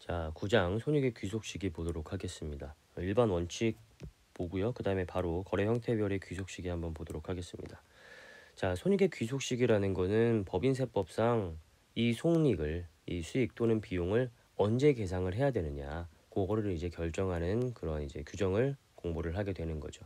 자, 9장 손익의 귀속시기 보도록 하겠습니다. 일반 원칙 보고요. 그 다음에 바로 거래 형태별의 귀속시기 한번 보도록 하겠습니다. 자, 손익의 귀속시기라는 거는 법인세법상 이 손익을, 이 수익 또는 비용을 언제 계상을 해야 되느냐, 그거를 이제 결정하는 그런 이제 규정을 공부를 하게 되는 거죠.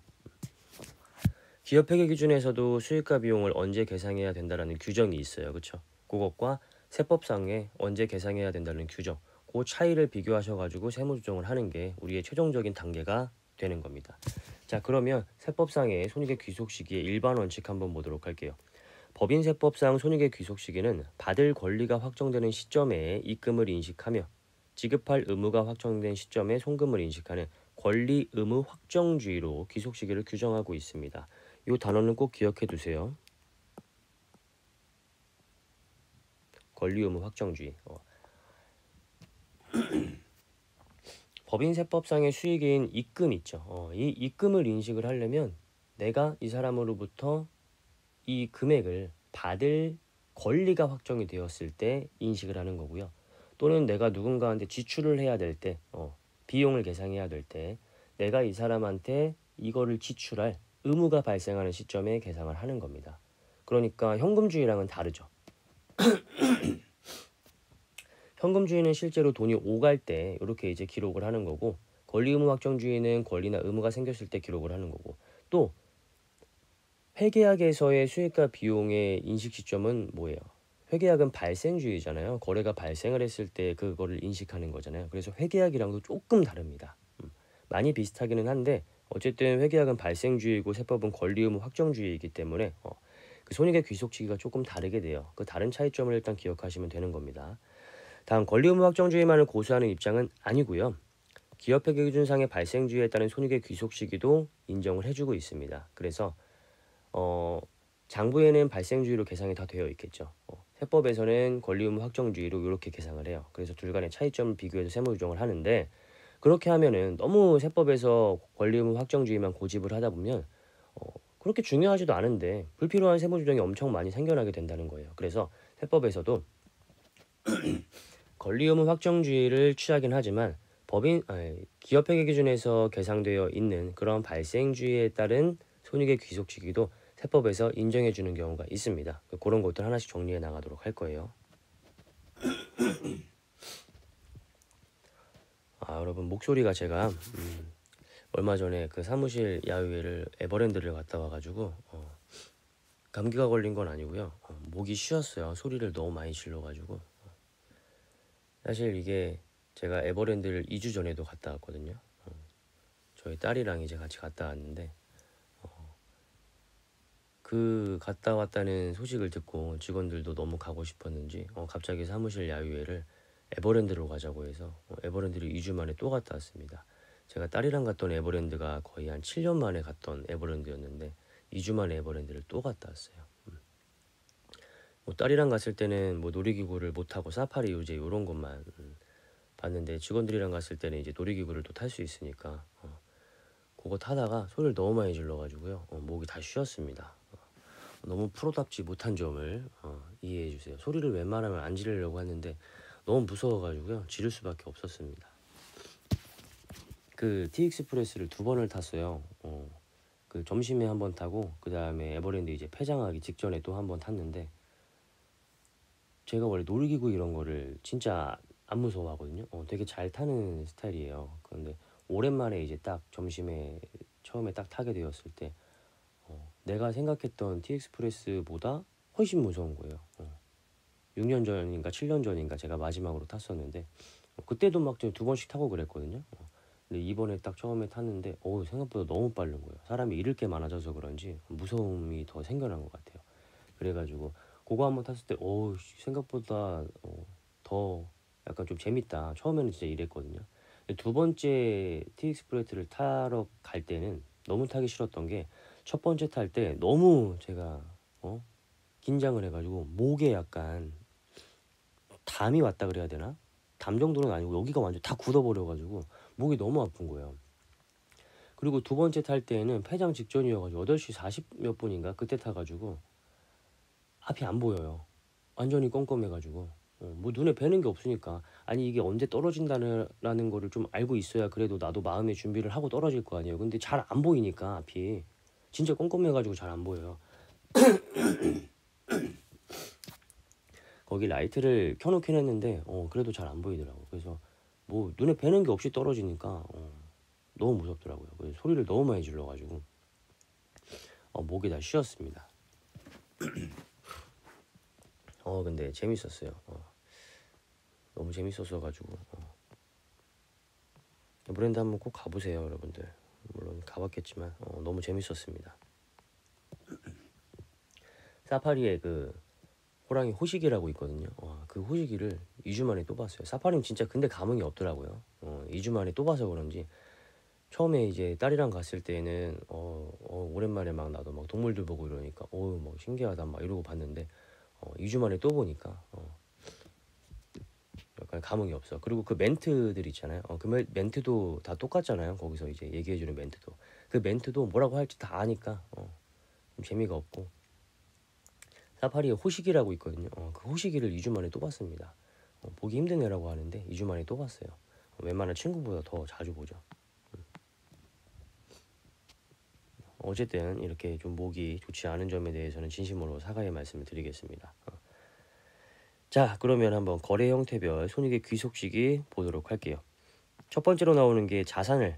기업회계 기준에서도 수익과 비용을 언제 계상해야 된다라는 규정이 있어요. 그렇죠? 그것과 세법상에 언제 계상해야 된다는 규정, 그 차이를 비교하셔가지고 세무조정을 하는 게 우리의 최종적인 단계가 되는 겁니다. 자, 그러면 세법상의 손익의 귀속 시기의 일반 원칙 한번 보도록 할게요. 법인세법상 손익의 귀속 시기는 받을 권리가 확정되는 시점에 입금을 인식하며 지급할 의무가 확정된 시점에 송금을 인식하는 권리 의무 확정주의로 귀속 시기를 규정하고 있습니다. 이 단어는 꼭 기억해 두세요. 권리 의무 확정주의. 법인세법상의 수익인 입금 있죠. 이 입금을 인식을 하려면 내가 이 사람으로부터 이 금액을 받을 권리가 확정이 되었을 때 인식을 하는 거고요. 또는 내가 누군가한테 지출을 해야 될 때, 비용을 계상해야 될 때 내가 이 사람한테 이거를 지출할 의무가 발생하는 시점에 계상을 하는 겁니다. 그러니까 현금주의랑은 다르죠. 현금주의는 실제로 돈이 오갈 때 이렇게 이제 기록을 하는 거고, 권리 의무 확정주의는 권리나 의무가 생겼을 때 기록을 하는 거고, 또 회계학에서의 수익과 비용의 인식 시점은 뭐예요? 회계학은 발생주의잖아요. 거래가 발생을 했을 때 그거를 인식하는 거잖아요. 그래서 회계학이랑도 조금 다릅니다. 많이 비슷하기는 한데 어쨌든 회계학은 발생주의고 세법은 권리 의무 확정주의이기 때문에 그 손익의 귀속시기가 조금 다르게 돼요. 그 다른 차이점을 일단 기억하시면 되는 겁니다. 다음, 권리 의무 확정주의만을 고수하는 입장은 아니고요. 기업회계 기준상의 발생주의에 따른 손익의 귀속 시기도 인정을 해주고 있습니다. 그래서 장부에는 발생주의로 계상이 다 되어 있겠죠. 세법에서는 권리 의무 확정주의로 이렇게 계상을 해요. 그래서 둘 간의 차이점을 비교해서 세무 규정을 하는데, 그렇게 하면은 너무 세법에서 권리 의무 확정주의만 고집을 하다 보면 그렇게 중요하지도 않은데 불필요한 세무 규정이 엄청 많이 생겨나게 된다는 거예요. 그래서 세법에서도 권리 의무 확정주의를 취하긴 하지만 기업회계 기준에서 계상되어 있는 그런 발생주의에 따른 손익의 귀속 시기도 세법에서 인정해 주는 경우가 있습니다. 그런 것들 하나씩 정리해 나가도록 할 거예요. 여러분, 목소리가 제가 얼마 전에 그 사무실 야유회를 에버랜드를 갔다 와가지고 감기가 걸린 건 아니고요. 목이 쉬었어요. 소리를 너무 많이 질러가지고. 사실 이게 제가 에버랜드를 2주 전에도 갔다 왔거든요. 저희 딸이랑 이제 같이 갔다 왔는데 그 갔다 왔다는 소식을 듣고 직원들도 너무 가고 싶었는지 갑자기 사무실 야유회를 에버랜드로 가자고 해서 에버랜드를 2주 만에 또 갔다 왔습니다. 제가 딸이랑 갔던 에버랜드가 거의 한 7년 만에 갔던 에버랜드였는데 2주 만에 에버랜드를 또 갔다 왔어요. 뭐 딸이랑 갔을 때는 뭐 놀이기구를 못 타고 사파리 유제 이런 것만 봤는데, 직원들이랑 갔을 때는 이제 놀이기구를 또 탈 수 있으니까 그거 타다가 소리를 너무 많이 질러가지고요. 목이 다 쉬었습니다. 너무 프로답지 못한 점을 이해해 주세요. 소리를 웬만하면 안 지르려고 했는데 너무 무서워가지고요. 지를 수밖에 없었습니다. 그 티익스프레스를 2번을 탔어요. 그 점심에 한 번 타고 그 다음에 에버랜드 이제 폐장하기 직전에 또 한 번 탔는데, 제가 원래 놀이기구 이런 거를 진짜 안 무서워하거든요. 되게 잘 타는 스타일이에요. 그런데 오랜만에 이제 딱 점심에 처음에 딱 타게 되었을 때 내가 생각했던 티익스프레스보다 훨씬 무서운 거예요. 6년 전인가 7년 전인가 제가 마지막으로 탔었는데 그때도 막 2번씩 타고 그랬거든요. 근데 이번에 딱 처음에 탔는데 생각보다 너무 빠른 거예요. 사람이 잃을 게 많아져서 그런지 무서움이 더 생겨난 것 같아요. 그래가지고 그거 한번 탔을 때 생각보다 더 약간 좀 재밌다. 처음에는 진짜 이랬거든요. 근데 두 번째 티익스프레스를 타러 갈 때는 너무 타기 싫었던 게, 첫 번째 탈 때 너무 제가 긴장을 해가지고 목에 약간 담이 왔다 그래야 되나? 담 정도는 아니고 여기가 완전 다 굳어버려가지고 목이 너무 아픈 거예요. 그리고 두 번째 탈 때에는 폐장 직전이어가지고 8시 40 몇 분인가 그때 타가지고 앞이 안 보여요. 완전히 껌껌해가지고 뭐 눈에 뵈는 게 없으니까. 아니 이게 언제 떨어진다는 거를 좀 알고 있어야 그래도 나도 마음의 준비를 하고 떨어질 거 아니에요. 근데 잘 안 보이니까 앞이 진짜 꼼꼼해가지고 잘 안 보여요. 거기 라이트를 켜놓긴 했는데 그래도 잘 안 보이더라고. 그래서 뭐 눈에 뵈는 게 없이 떨어지니까 너무 무섭더라고요. 그래서 소리를 너무 많이 질러가지고 목이 다 쉬었습니다. 근데 재밌었어요. 너무 재밌었어가지고 브랜드 한번 꼭 가보세요, 여러분들. 물론 가봤겠지만 너무 재밌었습니다. 사파리에 그 호랑이 호식이라고 있거든요. 그 호식이를 2주 만에 또 봤어요. 사파리는 진짜 근데 감흥이 없더라고요. 2주 만에 또 봐서 그런지 처음에 이제 딸이랑 갔을 때는 오랜만에 막 나도 막 동물들 보고 이러니까 막 신기하다 막 이러고 봤는데 2주 만에 또 보니까 약간 감흥이 없어. 그리고 그 멘트들 있잖아요. 그 멘트도 다 똑같잖아요. 거기서 이제 얘기해주는 멘트도 그 멘트도 뭐라고 할지 다 아니까 좀 재미가 없고. 사파리에 호식이라고 있거든요. 그 호식이를 2주 만에 또 봤습니다. 보기 힘든 애라고 하는데 2주 만에 또 봤어요. 웬만한 친구보다 더 자주 보죠. 어쨌든 이렇게 좀 목이 좋지 않은 점에 대해서는 진심으로 사과의 말씀을 드리겠습니다. 자, 그러면 한번 거래 형태별 손익의 귀속시기 보도록 할게요. 첫 번째로 나오는 게 자산을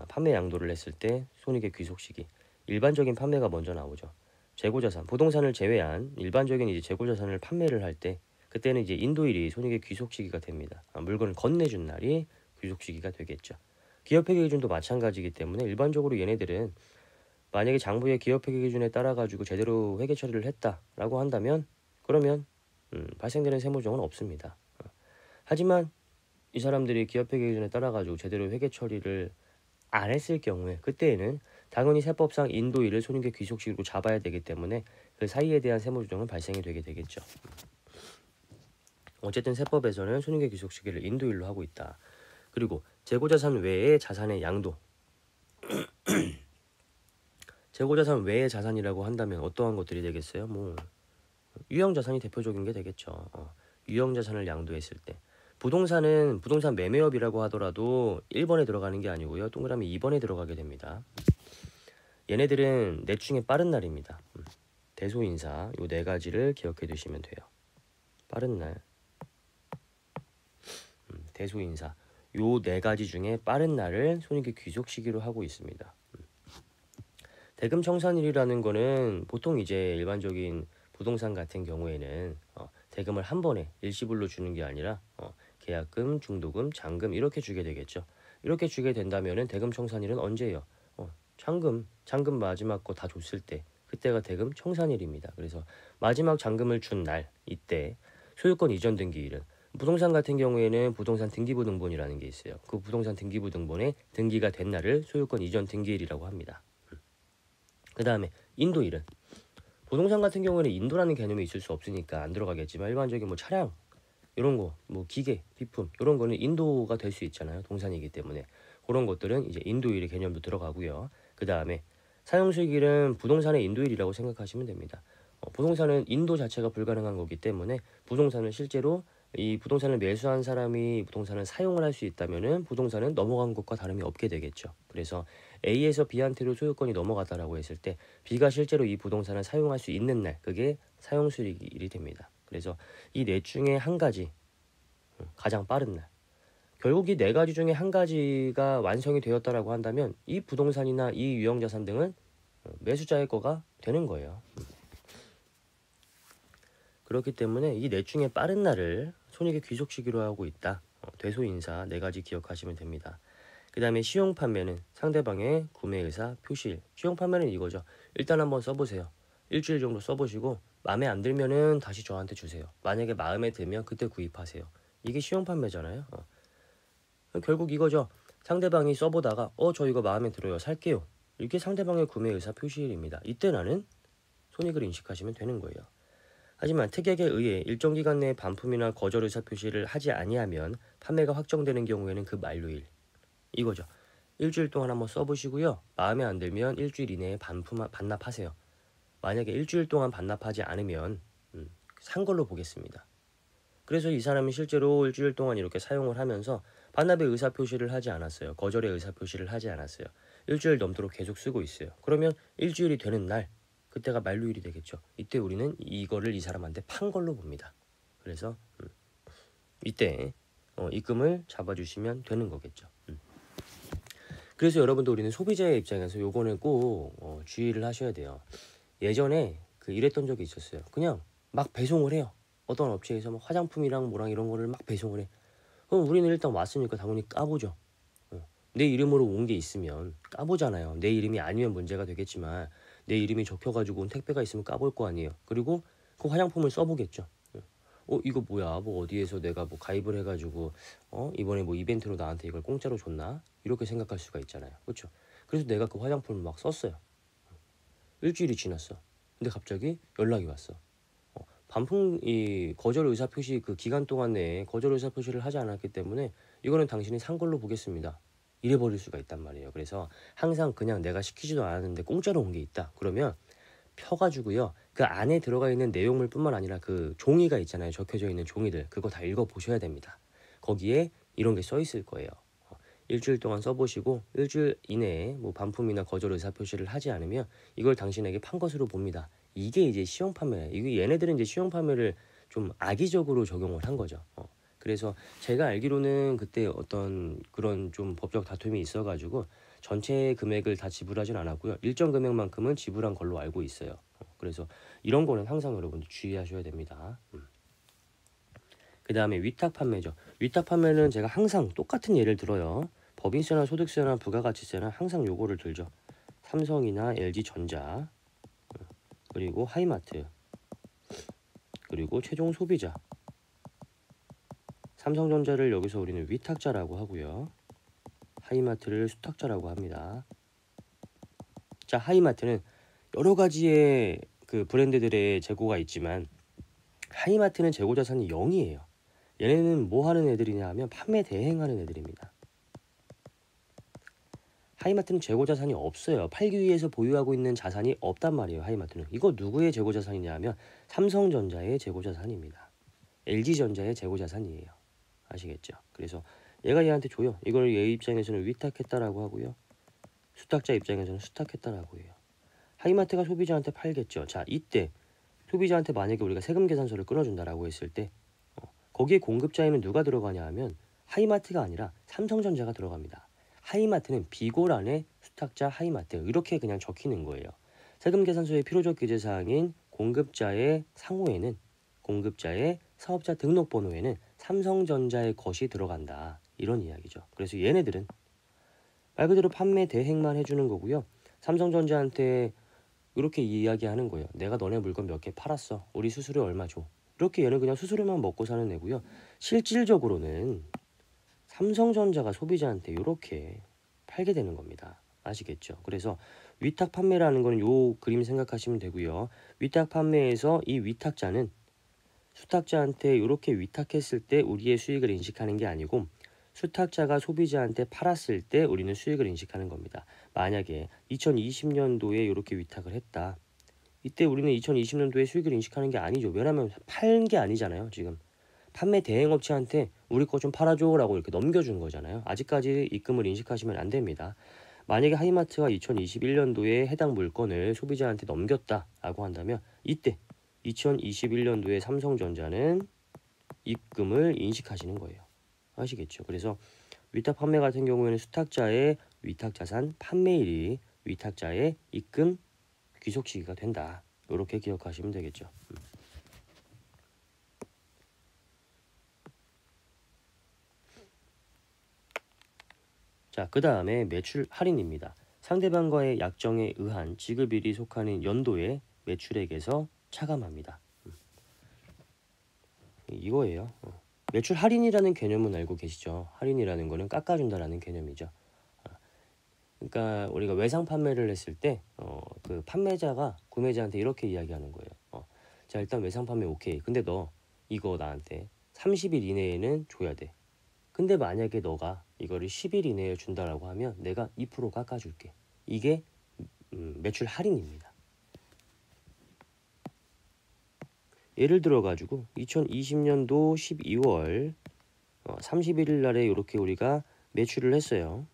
판매 양도를 했을 때 손익의 귀속시기. 일반적인 판매가 먼저 나오죠. 재고자산, 부동산을 제외한 일반적인 이제 재고자산을 판매를 할 때 그때는 이제 인도일이 손익의 귀속시기가 됩니다. 물건을 건네준 날이 귀속시기가 되겠죠. 기업회계 기준도 마찬가지이기 때문에 일반적으로 얘네들은 만약에 장부의 기업회계 기준에 따라 가지고 제대로 회계 처리를 했다라고 한다면 그러면 발생되는 세무조정은 없습니다. 하지만 이 사람들이 기업회계 기준에 따라 가지고 제대로 회계 처리를 안 했을 경우에 그때에는 당연히 세법상 인도일을 손익의 귀속식으로 잡아야 되기 때문에 그 사이에 대한 세무조정은 발생이 되게 되겠죠. 어쨌든 세법에서는 손익의 귀속시기를 인도일로 하고 있다. 그리고 재고자산 외의 자산의 양도. 재고자산 외의 자산이라고 한다면 어떠한 것들이 되겠어요? 뭐 유형자산이 대표적인 게 되겠죠. 유형자산을 양도했을 때 부동산은 부동산 매매업이라고 하더라도 1번에 들어가는 게 아니고요. 동그라미 2번에 들어가게 됩니다. 얘네들은 내충의 빠른 날입니다. 대소인사 요 4가지를 기억해 두시면 돼요. 빠른 날, 대소인사 요 4가지 중에 빠른 날을 손익의 귀속 시기로 하고 있습니다. 대금 청산일이라는 거는 보통 이제 일반적인 부동산 같은 경우에는 대금을 한 번에 일시불로 주는 게 아니라 계약금, 중도금, 잔금 이렇게 주게 되겠죠. 이렇게 주게 된다면은 대금 청산일은 언제예요? 잔금 마지막 거 다 줬을 때 그때가 대금 청산일입니다. 그래서 마지막 잔금을 준 날 이때 소유권 이전 등기일은 부동산 같은 경우에는 부동산 등기부 등본이라는 게 있어요. 그 부동산 등기부 등본에 등기가 된 날을 소유권 이전 등기일이라고 합니다. 그 다음에 인도일은 부동산 같은 경우에는 인도라는 개념이 있을 수 없으니까 안 들어가겠지만 일반적인 뭐 차량 이런 거, 뭐 기계, 비품 이런 거는 인도가 될 수 있잖아요. 동산이기 때문에 그런 것들은 이제 인도일의 개념도 들어가고요. 그 다음에 사용수익일은 부동산의 인도일이라고 생각하시면 됩니다. 부동산은 인도 자체가 불가능한 거기 때문에 부동산을 실제로 이 부동산을 매수한 사람이 부동산을 사용을 할 수 있다면은 부동산은 넘어간 것과 다름이 없게 되겠죠. 그래서 A에서 B한테로 소유권이 넘어갔다라고 했을 때 B가 실제로 이 부동산을 사용할 수 있는 날 그게 사용수익일이 됩니다. 그래서 이 넷 중에 한 가지 가장 빠른 날 결국 이 4가지 중에 한 가지가 완성이 되었다라고 한다면 이 부동산이나 이 유형자산 등은 매수자의 거가 되는 거예요. 그렇기 때문에 이 넷 중에 빠른 날을 손익의 귀속 시기로 하고 있다. 대소인사 4가지 기억하시면 됩니다. 그 다음에 시용판매는 상대방의 구매의사 표시일. 시용판매는 이거죠. 일단 한번 써보세요. 일주일 정도 써보시고 마음에 안 들면은 다시 저한테 주세요. 만약에 마음에 들면 그때 구입하세요. 이게 시용판매잖아요. 결국 이거죠. 상대방이 써보다가 저 이거 마음에 들어요. 살게요. 이게 상대방의 구매의사 표시일입니다. 이때 나는 손익을 인식하시면 되는 거예요. 하지만 특약에 의해 일정 기간 내에 반품이나 거절 의사 표시를 하지 아니하면 판매가 확정되는 경우에는 그 만료일. 이거죠. 일주일 동안 한번 써보시고요. 마음에 안 들면 일주일 이내에 반납하세요. 만약에 일주일 동안 반납하지 않으면 산 걸로 보겠습니다. 그래서 이 사람이 실제로 일주일 동안 이렇게 사용을 하면서 반납의 의사표시를 하지 않았어요. 거절의 의사표시를 하지 않았어요. 일주일 넘도록 계속 쓰고 있어요. 그러면 일주일이 되는 날, 그때가 만료일이 되겠죠. 이때 우리는 이거를 이 사람한테 판 걸로 봅니다. 그래서 이때 입금을 잡아주시면 되는 거겠죠. 그래서 여러분도 우리는 소비자의 입장에서 요거는 꼭 주의를 하셔야 돼요. 예전에 이랬던 적이 있었어요. 그냥 막 배송을 해요. 어떤 업체에서 막 화장품이랑 뭐랑 이런 거를 막 배송을 해. 그럼 우리는 일단 왔으니까 당연히 까보죠. 내 이름으로 온 게 있으면 까보잖아요. 내 이름이 아니면 문제가 되겠지만 내 이름이 적혀가지고 온 택배가 있으면 까볼 거 아니에요. 그리고 그 화장품을 써보겠죠. 이거 뭐야? 뭐 어디에서 내가 뭐 가입을 해가지고 이번에 뭐 이벤트로 나한테 이걸 공짜로 줬나? 이렇게 생각할 수가 있잖아요. 그렇죠? 그래서 내가 그 화장품을 막 썼어요. 일주일이 지났어. 근데 갑자기 연락이 왔어. 반품 거절 의사 표시 그 기간 동안 내에 거절 의사 표시를 하지 않았기 때문에 이거는 당신이 산 걸로 보겠습니다. 이래 버릴 수가 있단 말이에요. 그래서 항상 그냥 내가 시키지도 않았는데 공짜로 온 게 있다. 그러면 펴가지고요. 그 안에 들어가 있는 내용물뿐만 아니라 그 종이가 있잖아요. 적혀져 있는 종이들. 그거 다 읽어 보셔야 됩니다. 거기에 이런 게 써 있을 거예요. 일주일 동안 써보시고 일주일 이내에 뭐 반품이나 거절 의사 표시를 하지 않으면 이걸 당신에게 판 것으로 봅니다. 이게 이제 시형 판매예요. 이게 얘네들은 이제 시형 판매를 좀 악의적으로 적용을 한 거죠. 그래서 제가 알기로는 그때 어떤 그런 좀 법적 다툼이 있어가지고 전체 금액을 다 지불하진 않았고요. 일정 금액만큼은 지불한 걸로 알고 있어요. 그래서 이런 거는 항상 여러분들 주의하셔야 됩니다. 그 다음에 위탁 판매죠. 위탁 판매는 제가 항상 똑같은 예를 들어요. 법인세나 소득세나 부가가치세나 항상 요거를 들죠. 삼성이나 LG전자, 그리고 하이마트, 그리고 최종 소비자. 삼성전자를 여기서 우리는 위탁자라고 하고요. 하이마트를 수탁자라고 합니다. 자, 하이마트는 여러 가지의 그 브랜드들의 재고가 있지만 하이마트는 재고 자산이 0이에요. 얘네는 뭐 하는 애들이냐 하면 판매 대행하는 애들입니다. 하이마트는 재고 자산이 없어요. 팔기 위해서 보유하고 있는 자산이 없단 말이에요. 하이마트는. 이거 누구의 재고 자산이냐 하면 삼성전자의 재고 자산입니다. LG전자의 재고 자산이에요. 아시겠죠? 그래서 얘가 얘한테 줘요. 이걸 얘 입장에서는 위탁했다라고 하고요. 수탁자 입장에서는 수탁했다라고 해요. 하이마트가 소비자한테 팔겠죠. 자, 이때 소비자한테 만약에 우리가 세금 계산서를 끊어준다라고 했을 때 거기에 공급자에는 누가 들어가냐 하면 하이마트가 아니라 삼성전자가 들어갑니다. 하이마트는 비고란에 수탁자 하이마트 이렇게 그냥 적히는 거예요. 세금 계산서의 필요적 기재사항인 공급자의 상호에는 공급자의 사업자 등록번호에는 삼성전자의 것이 들어간다. 이런 이야기죠. 그래서 얘네들은 말 그대로 판매 대행만 해주는 거고요. 삼성전자한테 이렇게 이야기하는 거예요. 내가 너네 물건 몇 개 팔았어. 우리 수수료 얼마 줘. 이렇게 얘는 그냥 수수료만 먹고 사는 애고요. 실질적으로는 삼성전자가 소비자한테 이렇게 팔게 되는 겁니다. 아시겠죠? 그래서 위탁 판매라는 거는 요 그림 생각하시면 되고요. 위탁 판매에서 이 위탁자는 수탁자한테 이렇게 위탁했을 때 우리의 수익을 인식하는 게 아니고 수탁자가 소비자한테 팔았을 때 우리는 수익을 인식하는 겁니다. 만약에 2020년도에 이렇게 위탁을 했다. 이때 우리는 2020년도에 수익을 인식하는 게 아니죠. 왜냐하면 팔 게 아니잖아요. 지금 판매 대행업체한테 우리 거 좀 팔아줘 라고 이렇게 넘겨준 거잖아요. 아직까지 입금을 인식하시면 안 됩니다. 만약에 하이마트가 2021년도에 해당 물건을 소비자한테 넘겼다라고 한다면 이때 2021년도에 삼성전자는 입금을 인식하시는 거예요. 아시겠죠? 그래서 위탁 판매 같은 경우에는 수탁자의 위탁자산 판매일이 위탁자의 입금 귀속 시기가 된다. 이렇게 기억하시면 되겠죠. 자, 그 다음에 매출 할인입니다. 상대방과의 약정에 의한 지급일이 속하는 연도의 매출액에서 차감합니다. 이거예요. 매출 할인이라는 개념은 알고 계시죠? 할인이라는 거는 깎아준다라는 개념이죠. 그러니까 우리가 외상 판매를 했을 때 그 판매자가 구매자한테 이렇게 이야기하는 거예요. 자, 일단 외상 판매 오케이. 근데 너 이거 나한테 30일 이내에는 줘야 돼. 근데 만약에 너가 이거를 10일 이내에 준다라고 하면 내가 2% 깎아줄게. 이게 매출 할인입니다. 예를 들어 가지고 2020년도 12월 31일 날에 이렇게 우리가 매출을 했어요.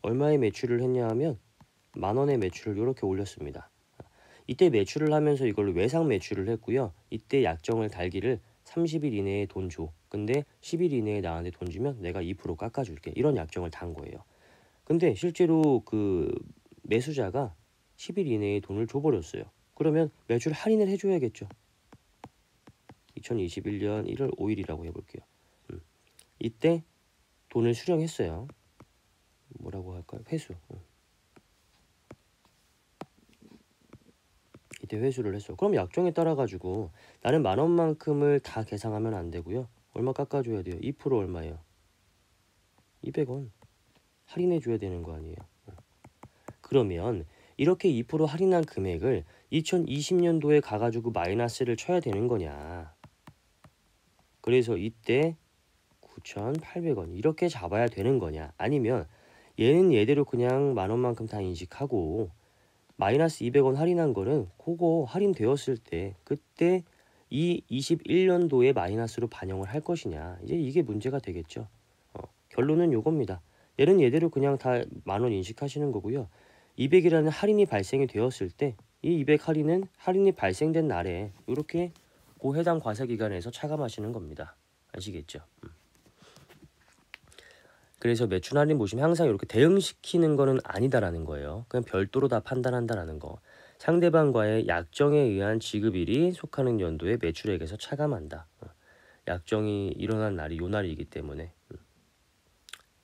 얼마의 매출을 했냐 하면 10,000원의 매출을 이렇게 올렸습니다. 이때 매출을 하면서 이걸로 외상 매출을 했고요. 이때 약정을 달기를 30일 이내에 돈 줘. 근데 10일 이내에 나한테 돈 주면 내가 2% 깎아줄게. 이런 약정을 단 거예요. 근데 실제로 그 매수자가 10일 이내에 돈을 줘버렸어요. 그러면 매출 할인을 해줘야겠죠. 2021년 1월 5일이라고 해볼게요. 이때 돈을 수령했어요. 뭐라고 할까요? 회수. 이때 회수를 했어. 그럼 약정에 따라 가지고 나는 10,000원만큼을 다 계상하면 안 되고요. 얼마 깎아줘야 돼요? 2% 얼마예요? 200원 할인해 줘야 되는 거 아니에요? 그러면 이렇게 2% 할인한 금액을 2020년도에 가가지고 마이너스를 쳐야 되는 거냐? 그래서 이때 9,800원 이렇게 잡아야 되는 거냐? 아니면 얘는 얘대로 그냥 10,000원만큼 다 인식하고 마이너스 200원 할인한 거는 그거 할인되었을 때 그때 이 21년도에 마이너스로 반영을 할 것이냐, 이제 이게 문제가 되겠죠. 결론은 요겁니다. 얘는 얘대로 그냥 다 10,000원 인식하시는 거고요. 200이라는 할인이 발생이 되었을 때 이 200 할인이 발생된 날에 이렇게 그 해당 과세기간에서 차감하시는 겁니다. 아시겠죠? 그래서 매출 할인 보시면 항상 이렇게 대응시키는 거는 아니다라는 거예요. 그냥 별도로 다 판단한다라는 거. 상대방과의 약정에 의한 지급일이 속하는 연도의 매출액에서 차감한다. 약정이 일어난 날이 요 날이기 때문에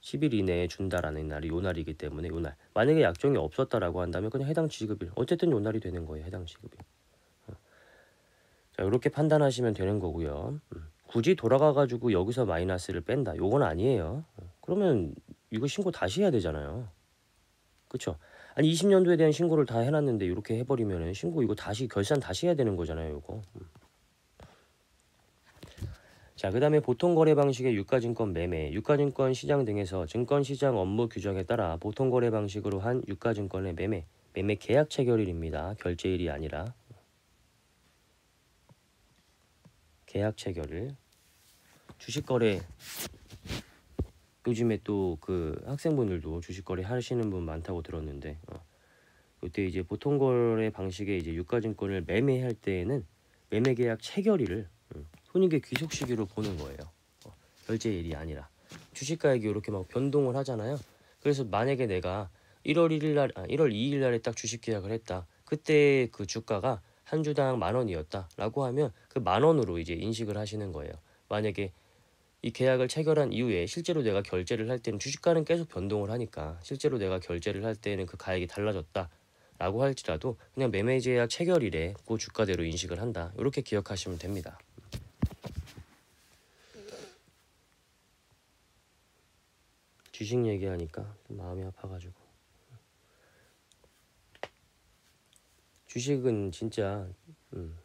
10일 이내에 준다라는 날이 요 날이기 때문에 요 날. 만약에 약정이 없었다라고 한다면 그냥 해당 지급일. 어쨌든 요 날이 되는 거예요. 해당 지급일. 자, 이렇게 판단하시면 되는 거고요. 굳이 돌아가가지고 여기서 마이너스를 뺀다. 요건 아니에요. 그러면 이거 신고 다시 해야 되잖아요. 그쵸? 아니 20년도에 대한 신고를 다 해놨는데 이렇게 해버리면은 신고 이거 다시 결산 다시 해야 되는 거잖아요. 요거. 자, 그 다음에 보통거래 방식의 유가증권 매매, 유가증권 시장 등에서 증권시장 업무 규정에 따라 보통거래 방식으로 한 유가증권의 매매 계약 체결일입니다. 결제일이 아니라 계약 체결일. 주식거래 요즘에 또 그 학생분들도 주식거래 하시는 분 많다고 들었는데 이때 이제 보통거래 방식의 이제 유가증권을 매매할 때에는 매매계약 체결일을 손익의 귀속 시기로 보는 거예요. 결제일이 아니라 주식가액이 이렇게 막 변동을 하잖아요. 그래서 만약에 내가 1월 1일 날, 1월 2일 날에 딱 주식 계약을 했다. 그때 그 주가가 한 주당 10,000원이었다라고 하면 그 10,000원으로 이제 인식을 하시는 거예요. 만약에 이 계약을 체결한 이후에 실제로 내가 결제를 할 때는 주식가는 계속 변동을 하니까 실제로 내가 결제를 할 때는 그 가액이 달라졌다라고 할지라도 그냥 매매제약 체결일에 그 주가대로 인식을 한다. 이렇게 기억하시면 됩니다. 주식 얘기하니까 좀 마음이 아파가지고 주식은 진짜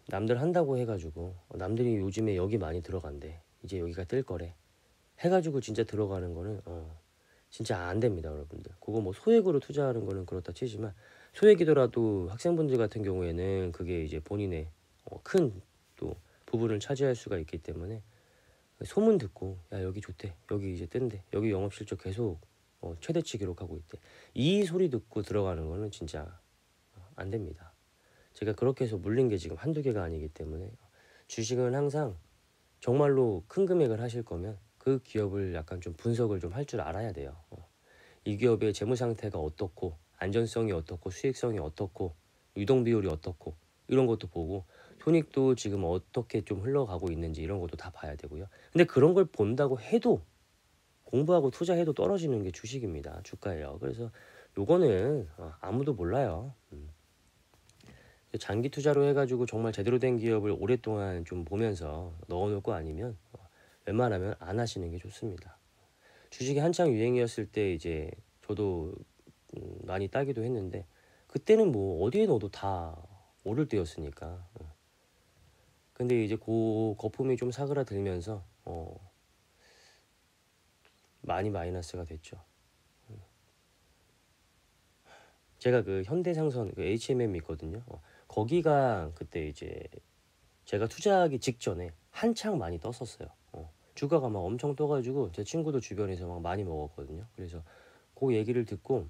남들 한다고 해가지고 남들이 요즘에 여기 많이 들어간대. 이제 여기가 뜰 거래 해가지고 진짜 들어가는 거는 진짜 안 됩니다, 여러분들. 그거 뭐 소액으로 투자하는 거는 그렇다 치지만 소액이더라도 학생분들 같은 경우에는 그게 이제 본인의 큰 또 부분을 차지할 수가 있기 때문에 소문 듣고 야 여기 좋대, 여기 이제 뜬대, 여기 영업 실적 계속 최대치 기록하고 있대, 이 소리 듣고 들어가는 거는 진짜 안 됩니다. 제가 그렇게 해서 물린 게 지금 한두 개가 아니기 때문에 주식은 항상 정말로 큰 금액을 하실 거면 그 기업을 약간 좀 분석을 좀 할 줄 알아야 돼요. 이 기업의 재무 상태가 어떻고 안전성이 어떻고 수익성이 어떻고 유동 비율이 어떻고 이런 것도 보고 손익도 지금 어떻게 좀 흘러가고 있는지 이런 것도 다 봐야 되고요. 근데 그런 걸 본다고 해도 공부하고 투자해도 떨어지는 게 주식입니다. 주가예요. 그래서 요거는 아무도 몰라요. 장기 투자로 해가지고 정말 제대로 된 기업을 오랫동안 좀 보면서 넣어놓을 거 아니면 웬만하면 안 하시는 게 좋습니다. 주식이 한창 유행이었을 때 이제 저도 많이 따기도 했는데 그때는 뭐 어디에 넣어도 다 오를 때였으니까. 근데 이제 그 거품이 좀 사그라들면서 많이 마이너스가 됐죠. 제가 그 현대상선 그 HMM 있거든요. 거기가 그때 이제 제가 투자하기 직전에 한창 많이 떴었어요. 주가가 막 엄청 떠가지고 제 친구들 주변에서 막 많이 먹었거든요. 그래서 그 얘기를 듣고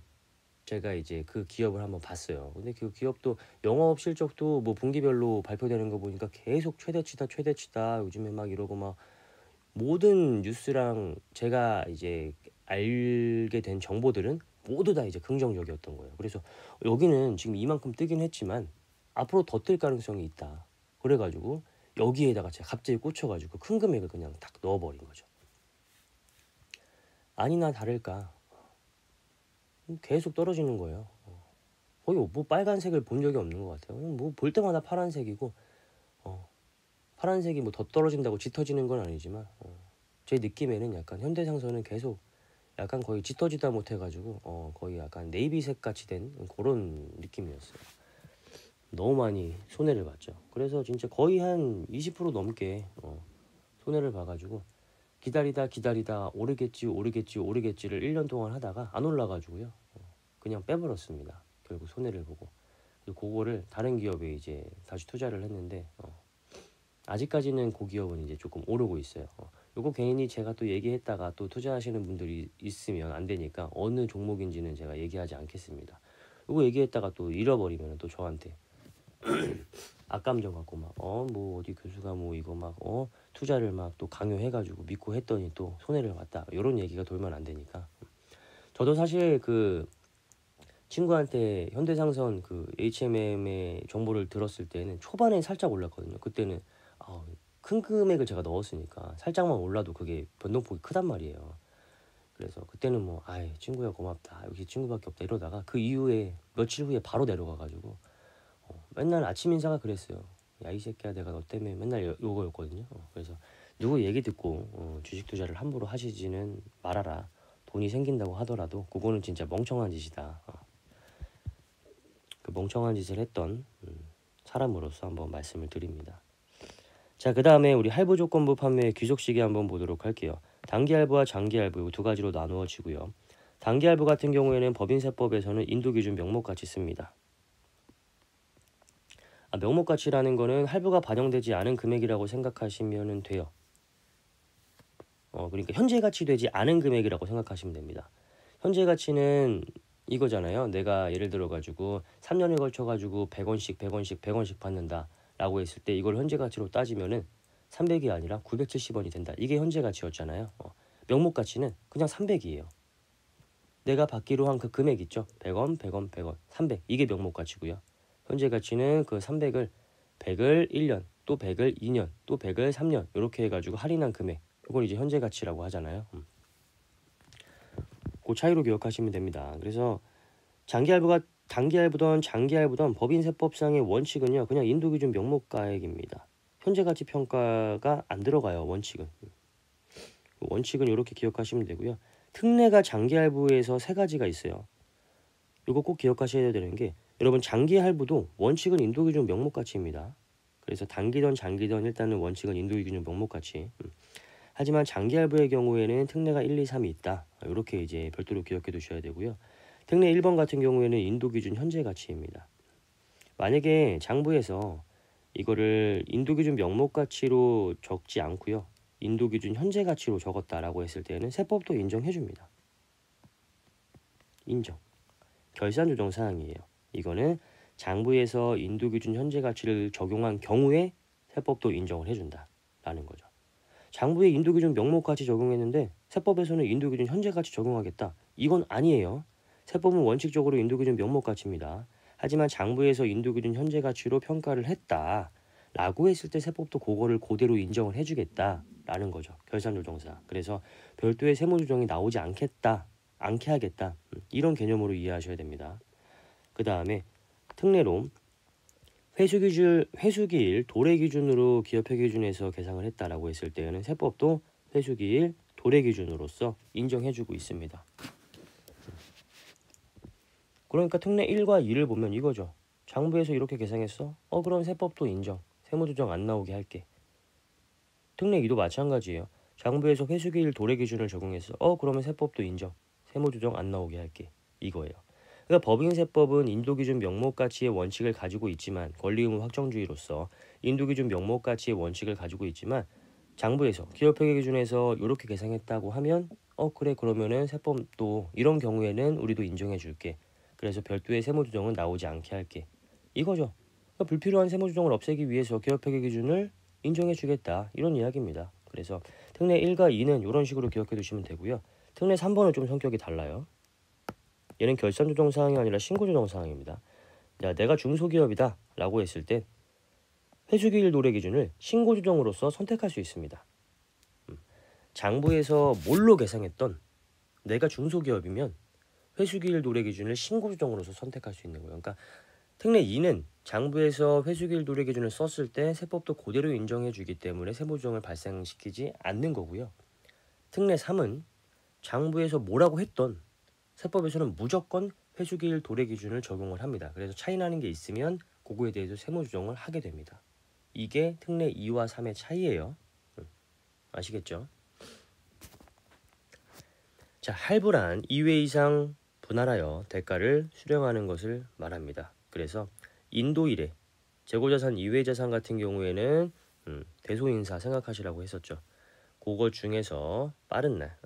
제가 이제 그 기업을 한번 봤어요. 근데 그 기업도 영업 실적도 뭐 분기별로 발표되는 거 보니까 계속 최대치다 최대치다 요즘에 막 이러고 막 모든 뉴스랑 제가 이제 알게 된 정보들은 모두 다 이제 긍정적이었던 거예요. 그래서 여기는 지금 이만큼 뜨긴 했지만 앞으로 더 뜰 가능성이 있다. 그래가지고 여기에다가 제가 갑자기 꽂혀가지고 큰 금액을 그냥 딱 넣어버린 거죠. 아니나 다를까 계속 떨어지는 거예요. 거의 뭐 빨간색을 본 적이 없는 것 같아요. 뭐 볼 때마다 파란색이고 파란색이 뭐 더 떨어진다고 짙어지는 건 아니지만 제 느낌에는 약간 현대상선은 계속 약간 거의 짙어지다 못해가지고 거의 약간 네이비색 같이 된 그런 느낌이었어요. 너무 많이 손해를 봤죠. 그래서 진짜 거의 한 20% 넘게 손해를 봐가지고 기다리다 오르겠지를 1년 동안 하다가 안 올라가지고요. 그냥 빼버렸습니다. 결국 손해를 보고. 그리고 그거를 다른 기업에 이제 다시 투자를 했는데 아직까지는 그 기업은 이제 조금 오르고 있어요. 요거 괜히 제가 또 얘기했다가 또 투자하시는 분들이 있으면 안 되니까 어느 종목인지는 제가 얘기하지 않겠습니다. 요거 얘기했다가 또 잃어버리면 또 저한테 악감정 갖고 막 뭐 어디 교수가 뭐 이거 막 투자를 막 또 강요해가지고 믿고 했더니 또 손해를 봤다 이런 얘기가 돌면 안 되니까. 저도 사실 그 친구한테 현대상선 그 HMM의 정보를 들었을 때는 초반에 살짝 올랐거든요. 그때는 큰 금액을 제가 넣었으니까 살짝만 올라도 그게 변동폭이 크단 말이에요. 그래서 그때는 뭐 아이 친구야 고맙다 여기 친구밖에 없다 이러다가 그 이후에 며칠 후에 바로 내려가가지고 맨날 아침 인사가 그랬어요. 야 이 새끼야 내가 너 때문에 맨날 요거였거든요. 그래서 누구 얘기 듣고 주식 투자를 함부로 하시지는 말아라. 돈이 생긴다고 하더라도 그거는 진짜 멍청한 짓이다. 그 멍청한 짓을 했던 사람으로서 한번 말씀을 드립니다. 자, 그 다음에 우리 할부 조건부 판매 귀속 시기 한번 보도록 할게요. 단기 할부와 장기 할부 두 가지로 나누어지고요. 단기 할부 같은 경우에는 법인세법에서는 인도기준 명목가치 씁니다. 명목가치라는 거는 할부가 반영되지 않은 금액이라고 생각하시면 돼요. 그러니까 현재 가치되지 않은 금액이라고 생각하시면 됩니다. 현재 가치는 이거잖아요. 내가 예를 들어 가지고 3년에 걸쳐 가지고 100원씩 받는다 라고 했을 때 이걸 현재 가치로 따지면은 300이 아니라 970원이 된다. 이게 현재 가치였잖아요. 명목 가치는 그냥 300이에요. 내가 받기로 한 그 금액 있죠. 100원, 300. 이게 명목 가치고요. 현재 가치는 그 300을 100을 1년, 또 100을 2년, 또 100을 3년 이렇게 해가지고 할인한 금액. 이걸 이제 현재 가치라고 하잖아요. 그 차이로 기억하시면 됩니다. 그래서 장기 할부가 단기 할부든 장기 할부든 법인세법상의 원칙은요. 그냥 인도기준 명목가액입니다. 현재 가치 평가가 안 들어가요. 원칙은. 원칙은 이렇게 기억하시면 되고요. 특례가 장기 할부에서 세 가지가 있어요. 이거 꼭 기억하셔야 되는 게 여러분 장기 할부도 원칙은 인도기준 명목가치입니다. 그래서 단기든 장기든 일단은 원칙은 인도기준 명목가치. 하지만 장기 할부의 경우에는 특례가 1, 2, 3이 있다. 이렇게 이제 별도로 기억해 두셔야 되고요. 특례 1번 같은 경우에는 인도기준 현재 가치입니다. 만약에 장부에서 이거를 인도기준 명목가치로 적지 않고요. 인도기준 현재 가치로 적었다라고 했을 때는 세법도 인정해 줍니다. 인정. 결산 조정 사항이에요. 이거는 장부에서 인도기준 현재 가치를 적용한 경우에 세법도 인정을 해준다라는 거죠. 장부에 인도기준 명목가치 적용했는데 세법에서는 인도기준 현재 가치 적용하겠다. 이건 아니에요. 세법은 원칙적으로 인도기준 명목가치입니다. 하지만 장부에서 인도기준 현재 가치로 평가를 했다라고 했을 때 세법도 그거를 그대로 인정을 해주겠다라는 거죠. 결산조정사. 그래서 별도의 세무조정이 나오지 않게 하겠다. 이런 개념으로 이해하셔야 됩니다. 그 다음에 특례로 회수기일 도래 기준으로 기업회 기준에서 계상을 했다라고 했을 때는 세법도 회수기일 도래 기준으로서 인정해주고 있습니다. 그러니까 특례 1과 2를 보면 이거죠. 장부에서 이렇게 계상했어? 그럼 세법도 인정. 세무조정 안 나오게 할게. 특례 2도 마찬가지예요. 장부에서 회수기일 도래 기준을 적용했어. 그러면 세법도 인정. 세무조정 안 나오게 할게. 이거예요. 그러니까 법인세법은 인도기준 명목가치의 원칙을 가지고 있지만 권리 의무 확정주의로서 인도기준 명목가치의 원칙을 가지고 있지만 장부에서 기업회계 기준에서 이렇게 계상했다고 하면 그래 그러면은 세법도 이런 경우에는 우리도 인정해 줄게. 그래서 별도의 세무조정은 나오지 않게 할게. 이거죠. 그러니까 불필요한 세무조정을 없애기 위해서 기업회계 기준을 인정해 주겠다. 이런 이야기입니다. 그래서 특례 1과 2는 이런 식으로 기억해 두시면 되고요. 특례 3번은 좀 성격이 달라요. 얘는 결산조정 사항이 아니라 신고조정 사항입니다. 야, 내가 중소기업이다 라고 했을 때 회수기일 도래 기준을 신고조정으로서 선택할 수 있습니다. 장부에서 뭘로 계상했던 내가 중소기업이면 회수기일 도래 기준을 신고조정으로서 선택할 수 있는 거예요. 그러니까 특례 2는 장부에서 회수기일 도래 기준을 썼을 때 세법도 그대로 인정해 주기 때문에 세무조정을 발생시키지 않는 거고요. 특례 3은 장부에서 뭐라고 했던 세법에서는 무조건 회수기일 도래 기준을 적용을 합니다. 그래서 차이 나는 게 있으면 그거에 대해서 세무조정을 하게 됩니다. 이게 특례 2와 3의 차이예요. 아시겠죠? 자, 할부란 2회 이상 분할하여 대가를 수령하는 것을 말합니다. 그래서 인도일에 재고자산 2회 자산 같은 경우에는 대소인사 생각하시라고 했었죠. 그거 중에서 빠른 날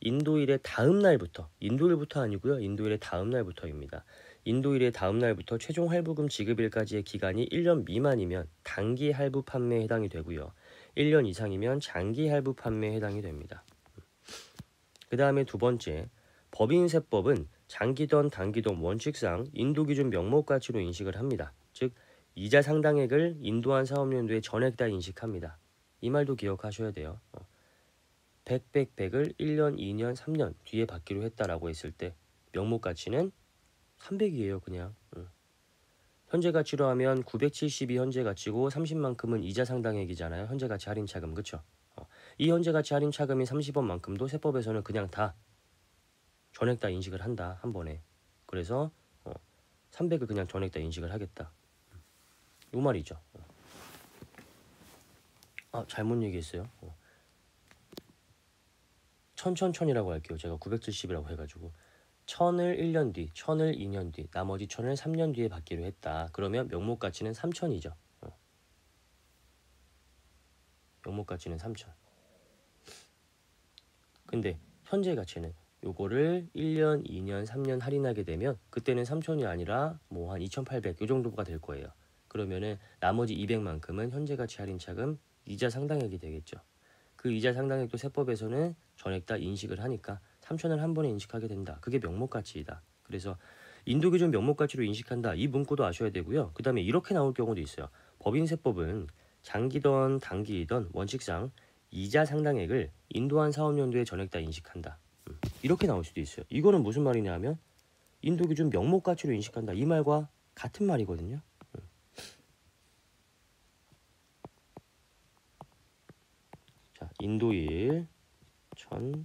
인도일의 다음 날부터 인도일부터 아니고요. 인도일의 다음 날부터입니다. 인도일의 다음 날부터 최종 할부금 지급일까지의 기간이 1년 미만이면 단기 할부 판매에 해당이 되고요. 1년 이상이면 장기 할부 판매에 해당이 됩니다. 그 다음에 두 번째, 법인세법은 장기든 단기든 원칙상 인도기준 명목가치로 인식을 합니다. 즉 이자 상당액을 인도한 사업연도에 전액 다 인식합니다. 이 말도 기억하셔야 돼요. 100을 1년, 2년, 3년 뒤에 받기로 했다라고 했을 때 명목가치는 300이에요. 그냥. 현재 가치로 하면 970이 현재 가치고 30만큼은 이자 상당액이잖아요. 현재 가치 할인 차금. 그쵸? 이 현재 가치 할인 차금인 30원만큼도 세법에서는 그냥 다 전액 다 인식을 한다. 한 번에. 그래서 300을 그냥 전액 다 인식을 하겠다. 요 말이죠. 잘못 얘기했어요. 천이라고 할게요. 제가 970이라고 해가지고 1000을 1년 뒤, 1000을 2년 뒤, 나머지 1000을 3년 뒤에 받기로 했다. 그러면 명목가치는 3000이죠. 명목가치는 3000. 근데 현재 가치는 요거를 1년, 2년, 3년 할인하게 되면 그때는 3000이 아니라 뭐 한 2800 요 정도가 될 거예요. 그러면은 나머지 200만큼은 현재 가치 할인 차금 이자 상당액이 되겠죠. 그 이자 상당액도 세법에서는 전액 다 인식을 하니까 3000을 한 번에 인식하게 된다. 그게 명목가치이다. 그래서 인도기준 명목가치로 인식한다. 이 문구도 아셔야 되고요. 그 다음에 이렇게 나올 경우도 있어요. 법인세법은 장기든 단기이든 원칙상 이자 상당액을 인도한 사업연도에 전액 다 인식한다. 이렇게 나올 수도 있어요. 이거는 무슨 말이냐 하면 인도기준 명목가치로 인식한다. 이 말과 같은 말이거든요. 자, 인도일 1000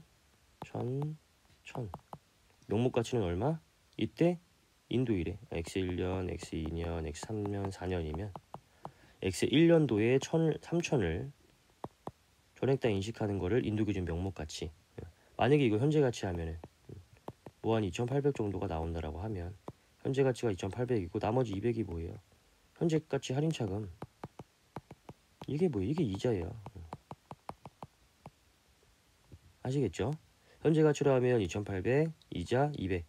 명목가치는 얼마? 이때 인도일에 X1년, X2년, X3년, 4년이면 X1년도에 3000을 전액 다 인식하는 거를 인도기준 명목가치. 만약에 이거 현재 가치 하면은 뭐 한 2800 정도가 나온다라고 하면 현재 가치가 2800이고 나머지 200이 뭐예요? 현재 가치 할인 차금. 이게 뭐예요? 이게 이자예요. 아시겠죠? 현재 가치로 하면 2800, 이자 200.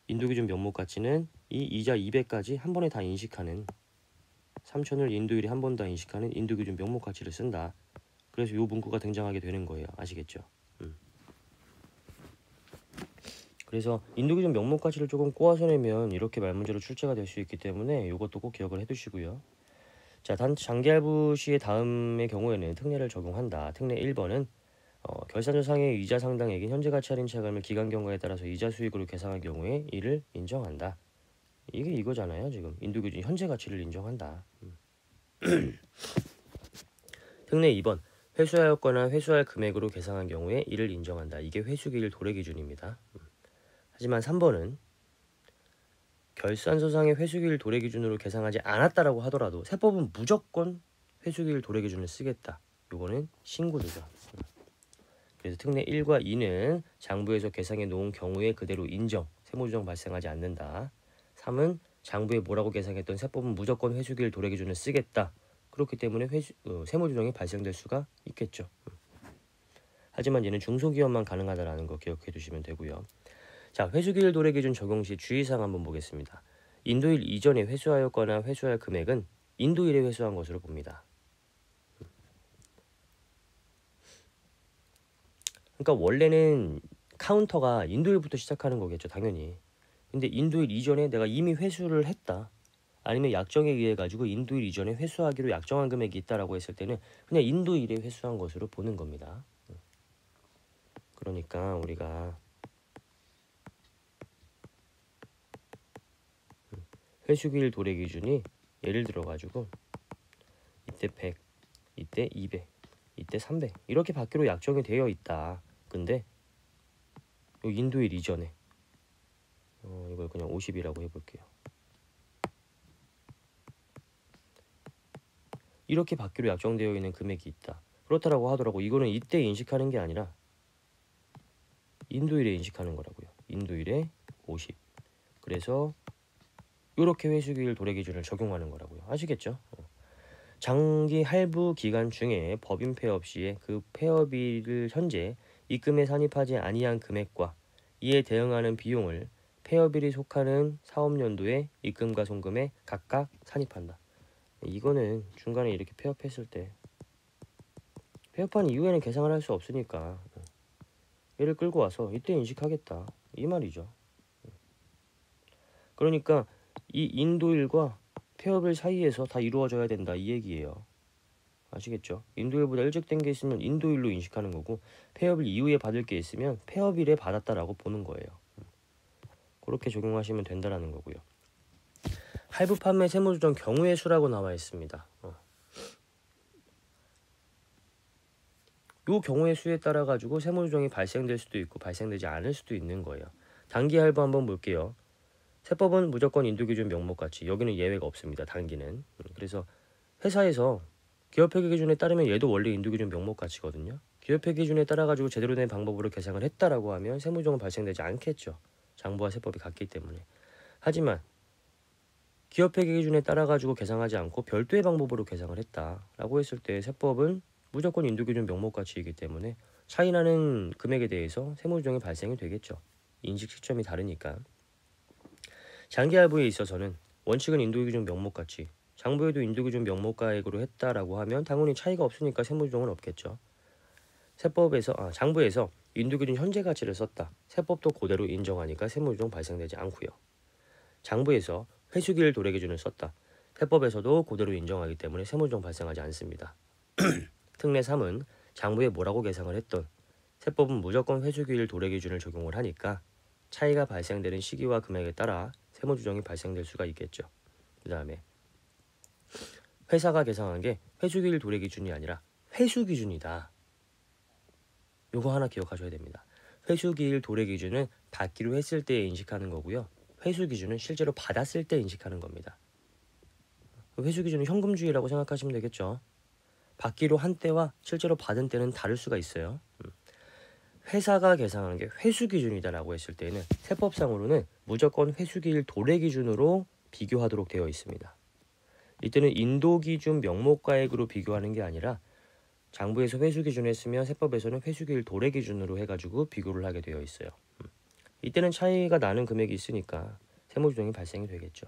인도기준 명목가치는 이 이자 200까지 한 번에 다 인식하는 3000을 인도일이 한 번 다 인식하는 인도기준 명목가치를 쓴다. 그래서 이 문구가 등장하게 되는 거예요. 아시겠죠? 그래서 인도기준 명목가치를 조금 꼬아서 내면 이렇게 말문제로 출제가 될 수 있기 때문에 이것도 꼭 기억을 해두시고요. 자, 장기할부 시의 다음의 경우에는 특례를 적용한다. 특례 1번은 결산서상의 이자 상당액인 현재 가치 할인 차감을 기간 경과에 따라서 이자 수익으로 계상할 경우에 이를 인정한다. 이게 이거잖아요. 지금 인도기준 현재 가치를 인정한다. 특례 2번 회수하였거나 회수할 금액으로 계상한 경우에 이를 인정한다. 이게 회수기일 도래 기준입니다. 하지만 3번은 결산서상의 회수기일 도래 기준으로 계상하지 않았다라고 하더라도 세법은 무조건 회수기일 도래 기준을 쓰겠다. 요거는 신고조정. 그래서 특례 1과 2는 장부에서 계상해 놓은 경우에 그대로 인정. 세무조정 발생하지 않는다. 3은 장부에 뭐라고 계상했던 세법은 무조건 회수기일 도래기준을 쓰겠다. 그렇기 때문에 세무조정이 발생될 수가 있겠죠. 하지만 얘는 중소기업만 가능하다라는 거 기억해 두시면 되고요. 자, 회수기일 도래기준 적용 시 주의사항 한번 보겠습니다. 인도일 이전에 회수하였거나 회수할 금액은 인도일에 회수한 것으로 봅니다. 그러니까 원래는 카운터가 인도일부터 시작하는 거겠죠, 당연히. 근데 인도일 이전에 내가 이미 회수를 했다. 아니면 약정에 의해 가지고 인도일 이전에 회수하기로 약정한 금액이 있다라고 했을 때는 그냥 인도일에 회수한 것으로 보는 겁니다. 그러니까 우리가 회수기일 도래 기준이 예를 들어 가지고 이때 100, 이때 200, 이때 300 이렇게 받기로 약정이 되어 있다. 근데 요 인도일 이전에 이걸 그냥 50이라고 해볼게요. 이렇게 받기로 약정되어 있는 금액이 있다. 그렇다라고 하더라고. 이거는 이때 인식하는 게 아니라 인도일에 인식하는 거라고요. 인도일에 50. 그래서 이렇게 회수기일 도래 기준을 적용하는 거라고요. 아시겠죠? 장기 할부 기간 중에 법인 폐업 시에 그 폐업일을 현재 입금에 산입하지 아니한 금액과 이에 대응하는 비용을 폐업일이 속하는 사업연도의 입금과 송금에 각각 산입한다. 이거는 중간에 이렇게 폐업했을 때 폐업한 이후에는 계상을 할 수 없으니까 얘를 끌고 와서 이때 인식하겠다 이 말이죠. 그러니까 이 인도일과 폐업일 사이에서 다 이루어져야 된다 이 얘기예요. 아시겠죠? 인도일보다 일찍 된 게 있으면 인도일로 인식하는 거고 폐업일 이후에 받을 게 있으면 폐업일에 받았다라고 보는 거예요. 그렇게 적용하시면 된다라는 거고요. 할부 판매 세무조정 경우의 수라고 나와 있습니다. 요 경우의 수에 따라 가지고 세무조정이 발생될 수도 있고 발생되지 않을 수도 있는 거예요. 단기 할부 한번 볼게요. 세법은 무조건 인도기준 명목같이 여기는 예외가 없습니다. 단기는. 그래서 회사에서 기업회계 기준에 따르면 얘도 원래 인도기준 명목가치거든요. 기업회계 기준에 따라 가지고 제대로 된 방법으로 계상을 했다라고 하면 세무조정은 발생되지 않겠죠. 장부와 세법이 같기 때문에. 하지만 기업회계 기준에 따라 가지고 계상하지 않고 별도의 방법으로 계상을 했다라고 했을 때 세법은 무조건 인도기준 명목가치이기 때문에 차이나는 금액에 대해서 세무조정이 발생이 되겠죠. 인식 시점이 다르니까. 장기할부에 있어서는 원칙은 인도기준 명목가치, 장부에도 인도기준 명목가액으로 했다라고 하면 당연히 차이가 없으니까 세무조정은 없겠죠. 장부에서 인도기준 현재 가치를 썼다. 세법도 그대로 인정하니까 세무조정 발생되지 않고요. 장부에서 회수기일 도래기준을 썼다. 세법에서도 그대로 인정하기 때문에 세무조정 발생하지 않습니다. 특례 3은 장부에 뭐라고 계상을 했던 세법은 무조건 회수기일 도래기준을 적용을 하니까 차이가 발생되는 시기와 금액에 따라 세무조정이 발생될 수가 있겠죠. 그 다음에 회사가 계상한 게 회수기일 도래기준이 아니라 회수기준이다. 요거 하나 기억하셔야 됩니다. 회수기일 도래기준은 받기로 했을 때 인식하는 거고요. 회수기준은 실제로 받았을 때 인식하는 겁니다. 회수기준은 현금주의라고 생각하시면 되겠죠. 받기로 한 때와 실제로 받은 때는 다를 수가 있어요. 회사가 계상하는 게 회수기준이다라고 했을 때는 세법상으로는 무조건 회수기일 도래기준으로 비교하도록 되어 있습니다. 이때는 인도기준 명목가액으로 비교하는 게 아니라 장부에서 회수기준을 했으면 세법에서는 회수기일 도래기준으로 해가지고 비교를 하게 되어 있어요. 이때는 차이가 나는 금액이 있으니까 세무조정이 발생이 되겠죠.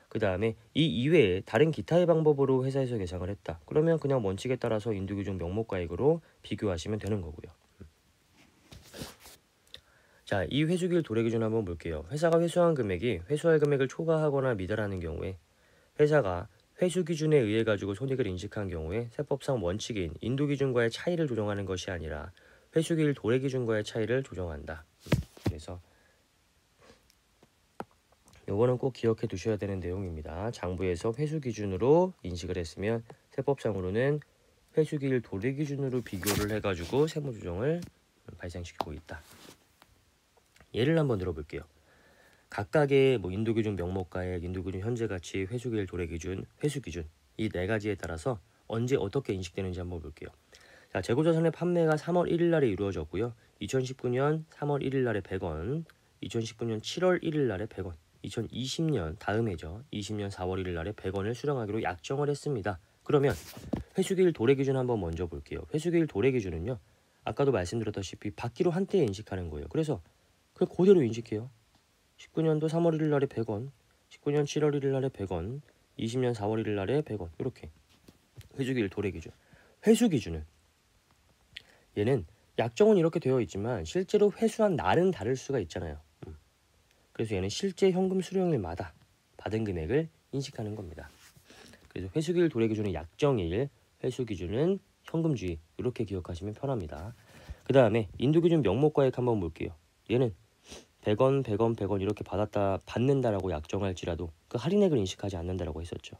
그 다음에 이 이외에 다른 기타의 방법으로 회사에서 계상을 했다. 그러면 그냥 원칙에 따라서 인도기준 명목가액으로 비교하시면 되는 거고요. 자, 이 회수기일 도래기준 한번 볼게요. 회사가 회수한 금액이 회수할 금액을 초과하거나 미달하는 경우에 회사가 회수기준에 의해 가지고 손익을 인식한 경우에 세법상 원칙인 인도기준과의 차이를 조정하는 것이 아니라 회수기일 도래기준과의 차이를 조정한다. 그래서 요거는 꼭 기억해 두셔야 되는 내용입니다. 장부에서 회수기준으로 인식을 했으면 세법상으로는 회수기일 도래기준으로 비교를 해가지고 세무조정을 발생시키고 있다. 예를 한번 들어볼게요. 각각의 인도기준 명목가액, 인도기준 현재가치, 회수기일 도래기준, 회수기준 이 네 가지에 따라서 언제 어떻게 인식되는지 한번 볼게요. 자, 재고자산의 판매가 3월 1일 날에 이루어졌고요. 2019년 3월 1일 날에 100원, 2019년 7월 1일 날에 100원, 2020년 다음 해죠. 20년 4월 1일 날에 100원을 수령하기로 약정을 했습니다. 그러면 회수기일 도래기준 한번 먼저 볼게요. 회수기일 도래기준은요. 아까도 말씀드렸다시피 받기로 한 때에 인식하는 거예요. 그래서 그냥 그대로 인식해요. 19년도 3월 1일 날에 100원, 19년 7월 1일 날에 100원, 20년 4월 1일 날에 100원 이렇게 회수기일 도래기준. 회수기준은 얘는 약정은 이렇게 되어 있지만 실제로 회수한 날은 다를 수가 있잖아요. 그래서 얘는 실제 현금 수령일마다 받은 금액을 인식하는 겁니다. 그래서 회수기일 도래기준은 약정일, 회수기준은 현금주의 이렇게 기억하시면 편합니다. 그 다음에 인도기준 명목과액 한번 볼게요. 얘는 100원, 100원, 100원 이렇게 받는다라고 약정할지라도 그 할인액을 인식하지 않는다라고 했었죠.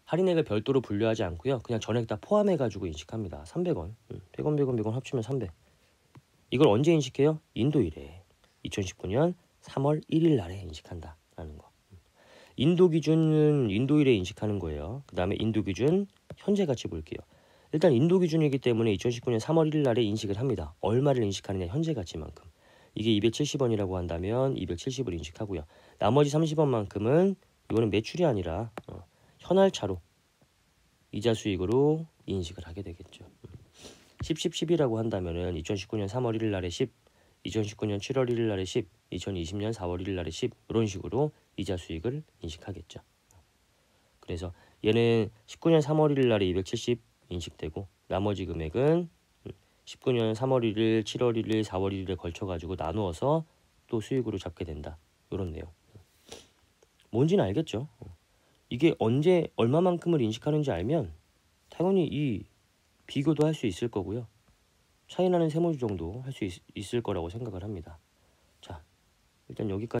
할인액을 별도로 분류하지 않고요. 그냥 전액 다 포함해가지고 인식합니다. 300원, 100원, 100원, 100원 합치면 300. 이걸 언제 인식해요? 인도일에 2019년 3월 1일 날에 인식한다라는 거. 인도 기준은 인도일에 인식하는 거예요. 그 다음에 인도 기준 현재 가치 볼게요. 일단 인도 기준이기 때문에 2019년 3월 1일 날에 인식을 합니다. 얼마를 인식하느냐 현재 가치만큼. 이게 270원이라고 한다면 270을 인식하고요. 나머지 30원만큼은 이거는 매출이 아니라 현할차로 이자 수익으로 인식을 하게 되겠죠. 10이라고 한다면은 2019년 3월 1일 날에 10, 2019년 7월 1일 날에 10, 2020년 4월 1일 날에 10 이런 식으로 이자 수익을 인식하겠죠. 그래서 얘는 19년 3월 1일 날에 270 인식되고 나머지 금액은 19년 3월 1일, 7월 1일, 4월 1일에 걸쳐 가지고 나누어서 또 수익으로 잡게 된다. 이런 내용. 뭔지는 알겠죠? 이게 언제 얼마만큼을 인식하는지 알면 당연히 이 비교도 할 수 있을 거고요. 차이나는 세무주 정도 할 수 있을 거라고 생각을 합니다. 자, 일단 여기까지